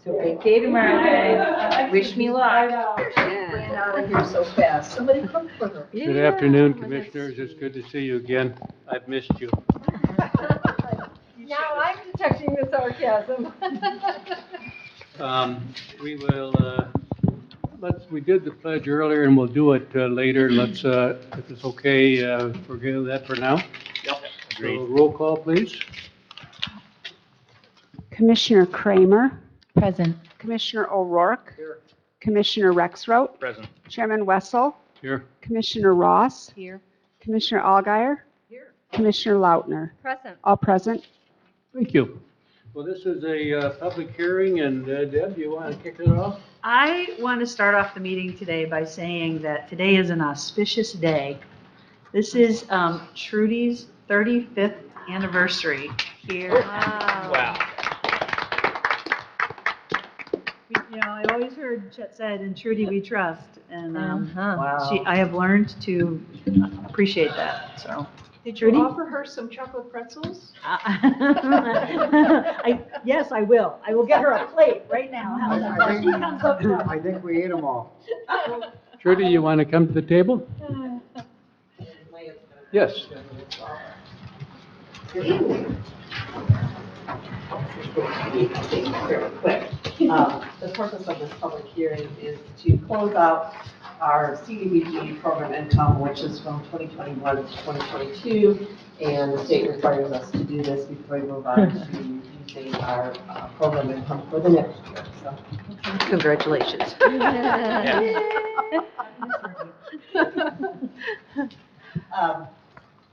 So okay tomorrow. Wish me luck. Ran out of here so fast. Somebody cook for her. Good afternoon, Commissioners. It's good to see you again. I've missed you. Now I'm detecting the sarcasm. We will, we did the pledge earlier and we'll do it later. Let's, if it's okay, forget that for now. Yep, So roll call, please. Commissioner Kramer, Present. Commissioner O'Rourke, Here. Commissioner Rexroth, Present. Chairman Wessel, Here. Commissioner Ross, Here. Commissioner Allgaier, Here. Commissioner Lautner. Present. All present. Thank you. Well, this is a public hearing, and Deb, you want to kick it off? I want to start off the meeting today by saying that today is an auspicious day. This is Trudy's 35th anniversary here. Wow. You know, I always heard Chet said, "In Trudy we trust," and Wow. I have learned to appreciate that. So, Did Trudy? you offer her some chocolate pretzels? yes, I will. I will get her a plate right now. How's that? I think- She comes up front. I think we ate them all. Trudy, you want to come to the table? Yes. Good evening. Very quick. The purpose of this public hearing is to close out our CDBG program income, which is from 2021 to 2022, and the state requires us to do this before we move on to using our program income for the next year. So, Congratulations.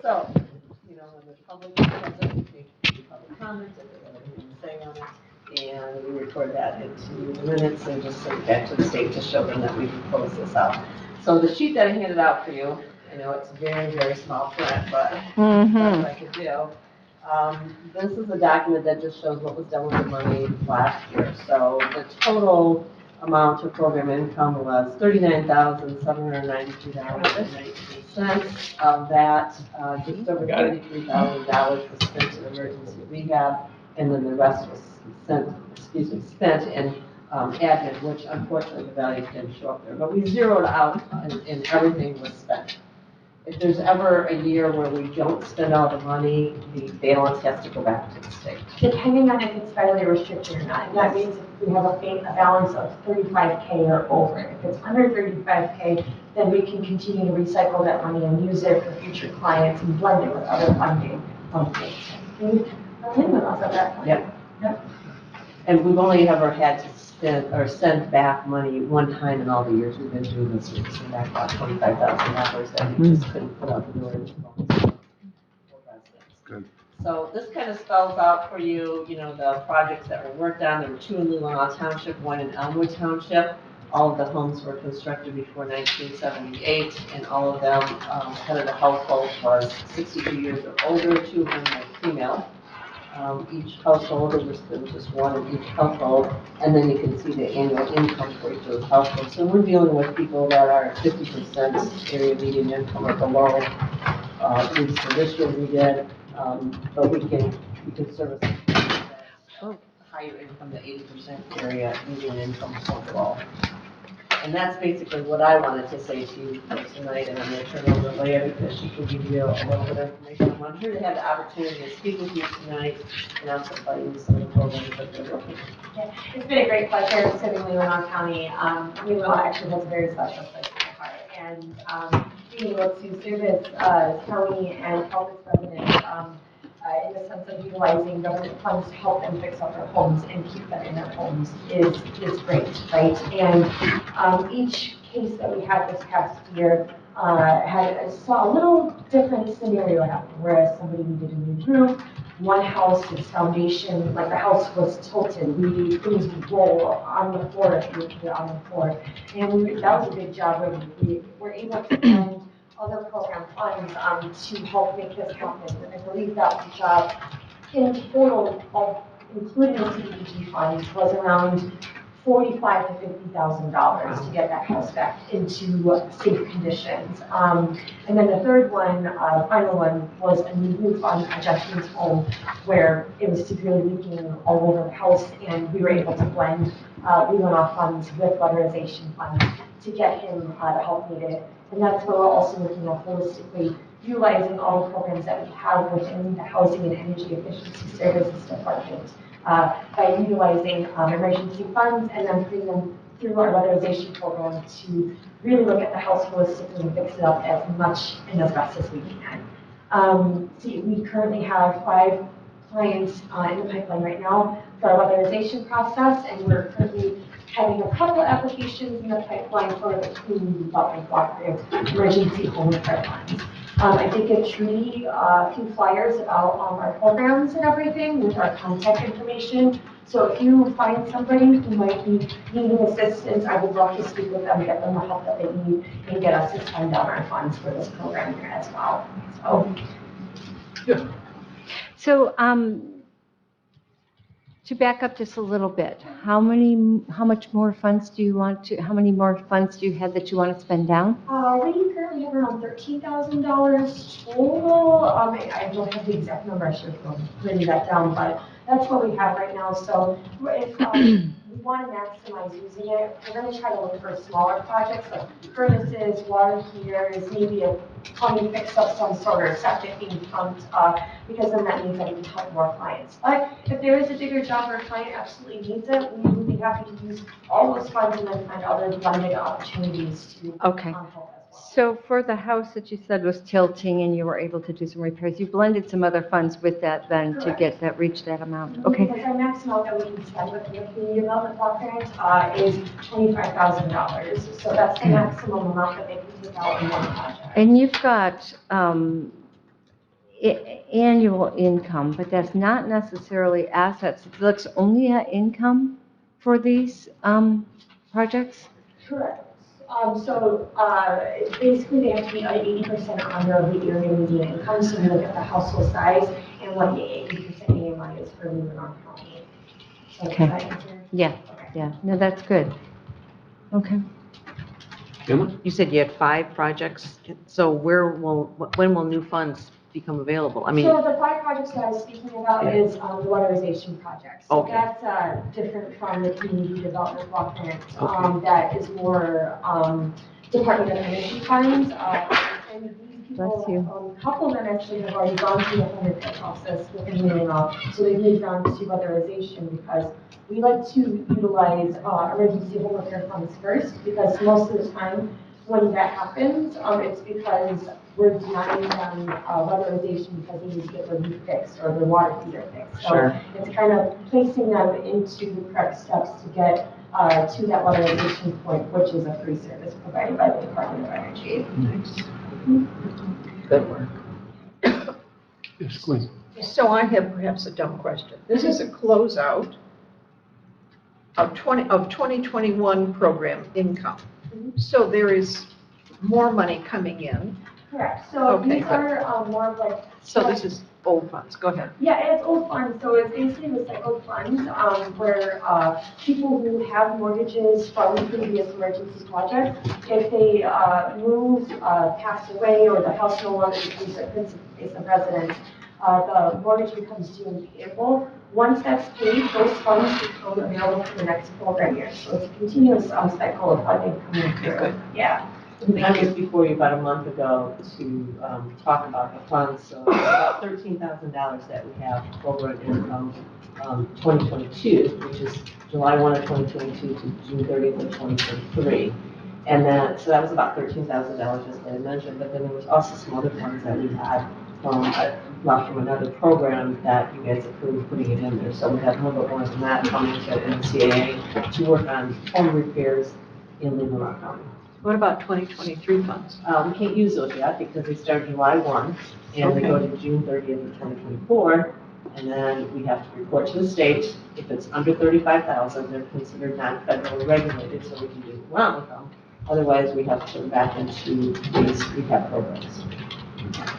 So, you know, when the public comes up, we take public comments, if they have anything to say on it, and we record that into the minutes and just send it back to the state to show them that we've closed this out. So the sheet that I handed out for you, I know it's very, very small print, but that's what I could do. This is a document that just shows what was done with the money last year. So the total amount of program income was $39,792.19. Of that, just over $33,000 was spent in emergency rehab, and then the rest was spent in admin, which unfortunately the values didn't show up there. But we zeroed out and everything was spent. If there's ever a year where we don't spend all the money, the balance has to go back to the state. Depending on if it's federally restricted or not. That means if we have a balance of 35K or over. If it's under 35K, then we can continue to recycle that money and use it for future clients and blend it with other funding from states. Yep. And we've only ever had to spend or send back money one time in all the years we've been doing this. We've sent back about $25,000 that we just couldn't put out the door. Good. So this kind of spells out for you, you know, the projects that were worked on. There were 2 in Leelanau Township, 1 in Elmwood Township. All of the homes were constructed before 1978, and all of them, head of the household was 62 years or older, 2 of them were female. Each household, there was just 1 in each household, and then you can see the annual income for each of those households. So we're dealing with people that are 50% area median income or below. At least for this year we did, but we can service higher income to 80% area median income overall. And that's basically what I wanted to say to you tonight, and I'm going to turn it over to Leah because she can give you a little bit of information. I want her to have the opportunity to speak with you tonight and also tell you some of the programs that they're working on. Yeah, it's been a great pleasure serving Leelanau County. Leelanau actually has a very special place in my heart. And being able to service county and help its residents in the sense of utilizing government funds to help them fix up their homes and keep them in their homes is great, right? And each case that we had this past year saw a little different scenario happen, whereas somebody needed a new roof. One house, its foundation, like the house was tilted. Things would roll on the floor if you would put it on the floor. And that was a big job where we were able to find other program funds to help make this happen. I believe that was a job in total, including the CDBG funds, was around $45,000 to $50,000 to get that house back into safe conditions. And then the third one, final one, was a new roof on a gentleman's home where it was severely leaking all over the house, and we were able to blend Leelanau funds with weatherization funds to get him the help needed. And that's where we're also looking at holistically utilizing all the programs that we have within the Housing and Energy Efficiency Services Department by utilizing emergency funds and then putting them through our weatherization program to really look at the house holistically and fix it up as much and as best as we can. We currently have 5 clients in the pipeline right now for our weatherization process, and we're currently having a couple of applications in the pipeline for the community development block grant emergency home repair funds. I did give Trudy a few flyers about our programs and everything with our contact information. So if you find somebody who might be needing assistance, I would love to speak with them, get them the help that they need, and get us to spend down our funds for this program here as well. So, to back up just a little bit, how much more funds do you want to, how many more funds do you have that you want to spend down? We currently have around $13,000 total. I don't have the exact number, I should have written that down, but that's what we have right now. So if we want to maximize using it, we're going to try to look for smaller projects like furnaces, water heaters, maybe a plumbing fix up some sort or septic being pumped, because then that means that we can help more clients. But if there is a bigger job where a client absolutely needs it, we would be happy to use all those funds and then find other blended opportunities to Okay. help as well. So for the house that you said was tilting and you were able to do some repairs, you blended some other funds with that then to get that, reach that amount? Okay. Because our maximum amount that we can spend with the community development block grant is $25,000. So that's the maximum amount that they can take out in one project. And you've got annual income, but that's not necessarily assets. It looks only at income for these projects? Correct. Basically they have to be 80% under the area median income. So we look at the household size and what the 80% AMI is for Leelanau County. So Okay. does that answer? Yeah, yeah. No, that's good. Okay. Emma? You said you had 5 projects, so when will new funds become available? I mean, So the 5 projects that I was speaking about is the weatherization project. So Okay. that's different from the community development block grant. Okay. That is more Department of Energy funds. And these people, Bless you. a couple of them actually have already gone through the home repair process within Leelanau. So they've moved on to weatherization because we like to utilize emergency home repair funds first, because most of the time when that happens, it's because we're denying them weatherization because they need to get their roof fixed or their water heater fixed. So Sure. it's kind of placing them into the correct steps to get to that weatherization point, which is a free service provided by the Department of Energy. good work. Yes, Gwen. So I have perhaps a dumb question. This is a closeout of 2021 program income. So there is more money coming in. Correct. So Okay, these are more of like. So this is old funds. Go ahead. Yeah, it's old funds, so it's basically recycled funds, where people who have mortgages from previous emergency projects, if they move, pass away, or the house no longer becomes a place of residence, the mortgage becomes due and payable. Once that's paid, those funds become available for the next program year. So it's a continuous cycle of funding coming through. Good. Yeah. I was before you about a month ago to talk about the funds. So it's about $13,000 that we have over in income 2022, which is July 1 of 2022 to June 30th of 2023. And then, so that was about $13,000, as I mentioned, but then there was also some other funds that we had left from another program that you guys approved putting it in there. So we have a little bit more than that coming to NCAA to work on home repairs in Leelanau County. What about 2023 funds? We can't use those yet because they start July 1 and they go to June 30th of 2024. And then we have to report to the state. If it's under 35,000, they're considered non-federally regulated, so we can do what we want with them. Otherwise, we have to put them back into these rehab programs.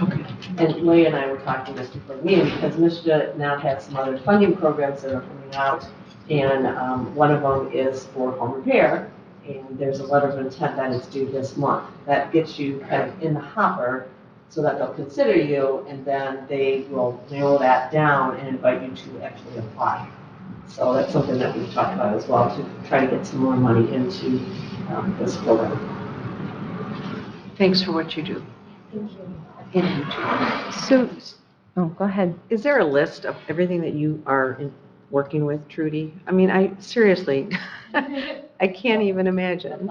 Okay. And Leah and I were talking just before the meeting because Michigan now has some other funding programs that are coming out And one of them is for home repair, and there's a letter of intent that is due this month. That gets you kind of in the hopper so that they'll consider you, and then they will narrow that down and invite you to actually apply. So that's something that we've talked about as well, to try to get some more money into this program. Thanks for what you do. Thank you. And you too. So, oh, go ahead. Is there a list of everything that you are working with, Trudy? I mean, seriously, I can't even imagine.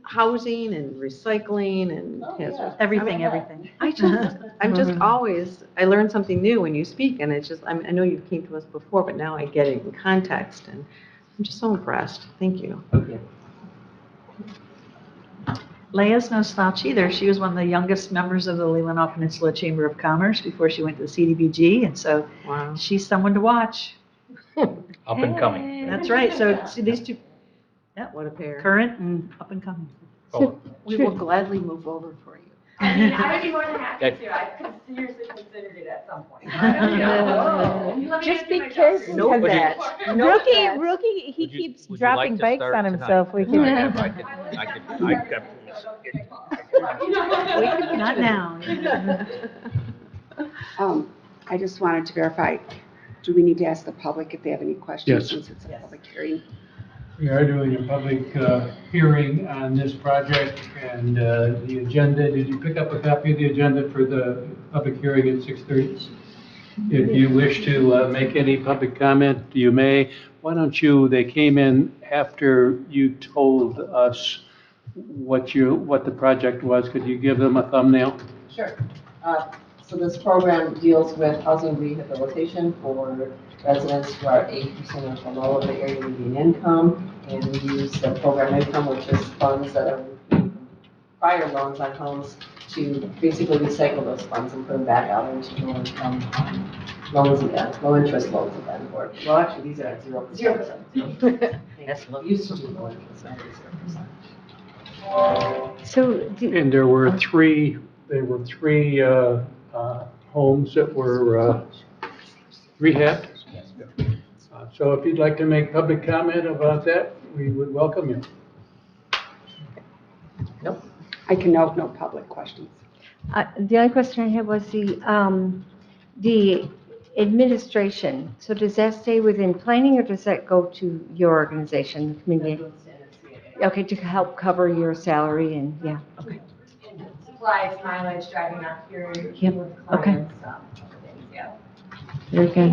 Housing and recycling and hazardous. Everything, everything. I'm just always, I learn something new when you speak, and it's just, I know you came to us before, but now I get it in context, and I'm just so impressed. Thank you. Leia's no slouch either. She was one of the youngest members of the Leelanau Peninsula Chamber of Commerce before she went to the CDBG, and so Wow. she's someone to watch. Up and coming. That's right. So see these two, What a pair. current and up and coming. Oh, We will gladly move over for you. I mean, I would be more than happy to. I could seriously considered it at some point. You let me Just answer be my job careful. first. Would you- Rookie, he would you- keeps would you like dropping to bikes start on tonight? himself. We Because I can. have- Not now. I just wanted to verify, do we need to ask the public if they have any questions? Yes. Since it's a public hearing? We are doing a public hearing on this project, and the agenda, did you pick up a copy of the agenda for the public hearing at 6:30? If you wish to make any public comment, you may. Why don't you, they came in after you told us what the project was. Could you give them a thumbnail? Sure. So this program deals with housing rehabilitation for residents who are 8% or below of the area median income. And we use the program income, which is funds that are received from prior loans on homes, to basically recycle those funds and put them back out into low income loans again, low interest loans again. Or, well, actually, these are at 0%. 0%. That's low. Used to do low interest, now they're 0%. So, And there were three homes that were rehabbed. So if you'd like to make public comment about that, we would welcome you. I can note no public questions. the only question I had was the administration. So does that stay within planning, or does that go to your organization, the community? Okay, to help cover your salary and, yeah, okay. Supplies, mileage, driving up here, Yep, with okay. clients, other things, yeah. Very good.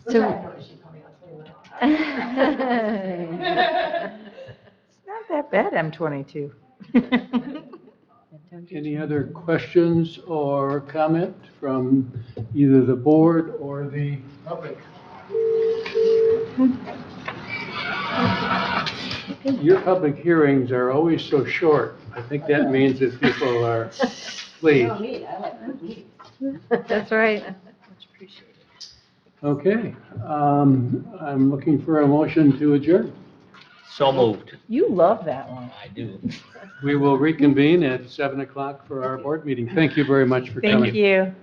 Which So- I have no issue coming out to Leelanau. It's not that bad, M22. Any other questions or comment from either the board or the public? Your public hearings are always so short. I think that means that people are pleased. No, me, I like good meetings. That's right. Much appreciated. Okay, I'm looking for a motion to adjourn. So moved. You love that one. I do. We will reconvene at 7 o'clock for our board meeting. Thank you very much for coming. Thank you.